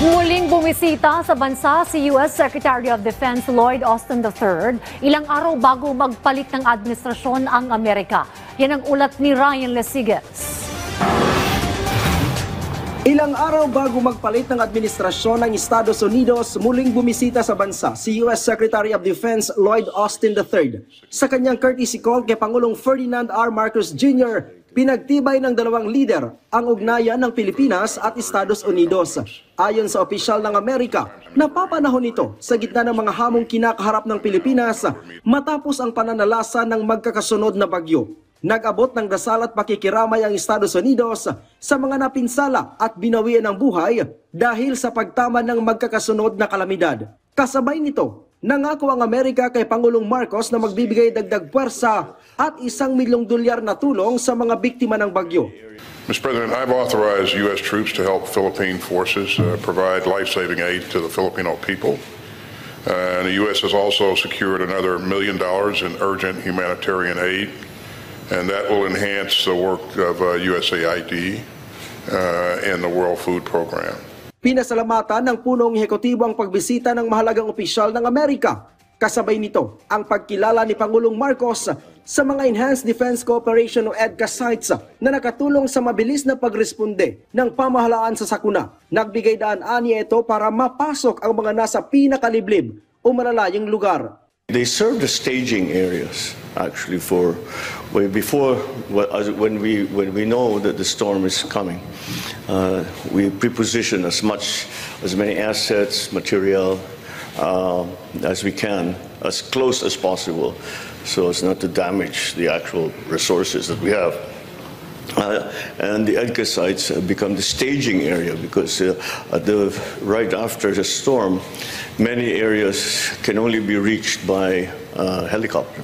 Muling bumisita sa bansa si U.S. Secretary of Defense Lloyd Austin III ilang araw bago magpalit ng administrasyon ang Amerika. Yan ang ulat ni Ryan Lesigas. Ilang araw bago magpalit ng administrasyon ng Estados Unidos, muling bumisita sa bansa si U.S. Secretary of Defense Lloyd Austin III. Sa kanyang courtesy call kay Pangulong Ferdinand R. Marcos Jr., pinagtibay ng dalawang lider ang ugnayan ng Pilipinas at Estados Unidos. Ayon sa opisyal ng Amerika, napapanahon ito sa gitna ng mga hamong kinakaharap ng Pilipinas matapos ang pananalasa ng magkakasunod na bagyo. Nag-abot ng dasal at pakikiramay ang Estados Unidos sa mga napinsala at binawian ng buhay dahil sa pagtama ng magkakasunod na kalamidad. Kasabay nito, nangako ang Amerika kay Pangulong Marcos na magbibigay dagdag puwersa at $1 milyong na tulong sa mga biktima ng bagyo. Mr. President, I've authorized U.S. troops to help Philippine forces provide life-saving aid to the Filipino people. And the U.S. has also secured another $1 million in urgent humanitarian aid. And that will enhance the work of USAID and the World Food Program. Pinasalamatan ng punong ehekutibo ang pagbisita ng mahalagang opisyal ng Amerika. Kasabay nito ang pagkilala ni Pangulong Marcos sa mga Enhanced Defense Cooperation o EDCA sites na nakatulong sa mabilis na pagresponde ng pamahalaan sa sakuna. Nagbigay daan aniya ito para mapasok ang mga nasa pinakaliblib o malalayong lugar. They serve the staging areas actually for when we know that the storm is coming. We preposition as many assets, material as we can, as close as possible, so as not to damage the actual resources that we have. And the EDCA sites become the staging area because right after the storm, many areas can only be reached by helicopter.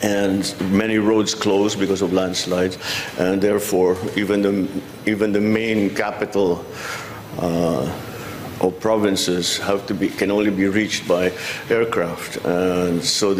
And many roads closed because of landslides, and therefore even the main capital of provinces can only be reached by aircraft, and so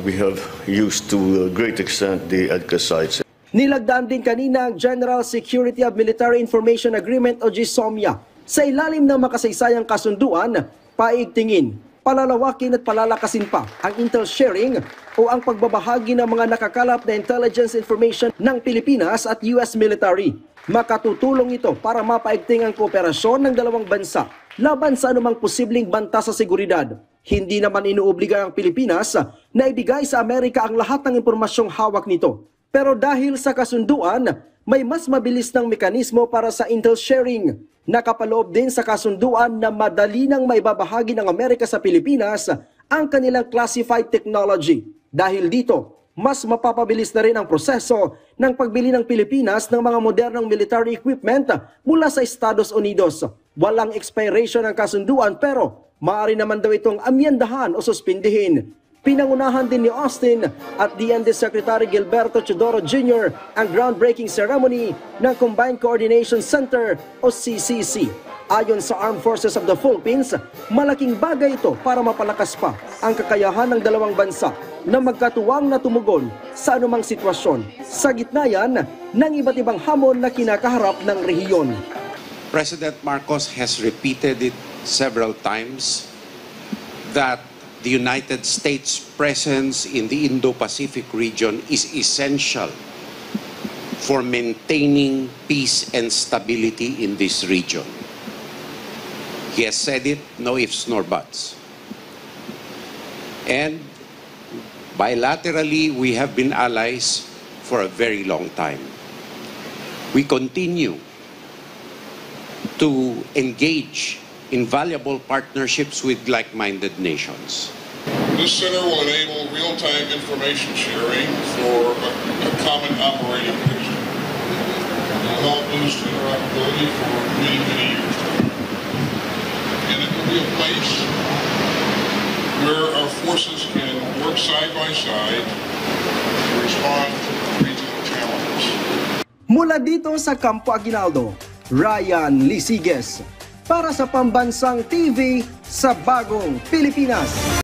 we have used to a great extent the EDCA sites. Nilagdaan din kanina ang General Security of Military Information Agreement o GSOMIA. Sa ilalim ng makasaysayang kasunduan, paigtingin, palalawakin at palalakasin pa ang intel sharing o ang pagbabahagi ng mga nakakalap na intelligence information ng Pilipinas at US military. Makatutulong ito para mapaigting ang kooperasyon ng dalawang bansa laban sa anumang posibleng banta sa seguridad. Hindi naman inuobliga ang Pilipinas na ibigay sa Amerika ang lahat ng impormasyong hawak nito. Pero dahil sa kasunduan, may mas mabilis ng mekanismo para sa intel sharing. Nakapaloob din sa kasunduan na madali nang maibabahagi ng Amerika sa Pilipinas ang kanilang classified technology. Dahil dito, mas mapapabilis na rin ang proseso ng pagbili ng Pilipinas ng mga modernong military equipment mula sa Estados Unidos. Walang expiration ang kasunduan pero maaari naman daw itong amyendahan o suspindihin. Pinangunahan din ni Austin at DND Secretary Gilberto Chodoro Jr. ang groundbreaking ceremony ng Combined Coordination Center o CCC. Ayon sa Armed Forces of the Philippines, malaking bagay ito para mapalakas pa ang kakayahan ng dalawang bansa na magkatuwang na tumugon sa anumang sitwasyon. Sa gitna yan ng iba't ibang hamon na kinakaharap ng rehiyon. President Marcos has repeated it several times that the United States' presence in the Indo-Pacific region is essential for maintaining peace and stability in this region. He has said it, no ifs nor buts. And bilaterally, we have been allies for a very long time. We continue to engage in valuable partnerships with like-minded nations. This center will enable real-time information sharing for a common operating picture. It will help boost interoperability for many, many years to come. And it will be a place where our forces can work side by side to respond to regional challenges. Mula dito sa Campo Aguinaldo, Ryan Lesigas para sa Pambansang TV sa Bagong Pilipinas.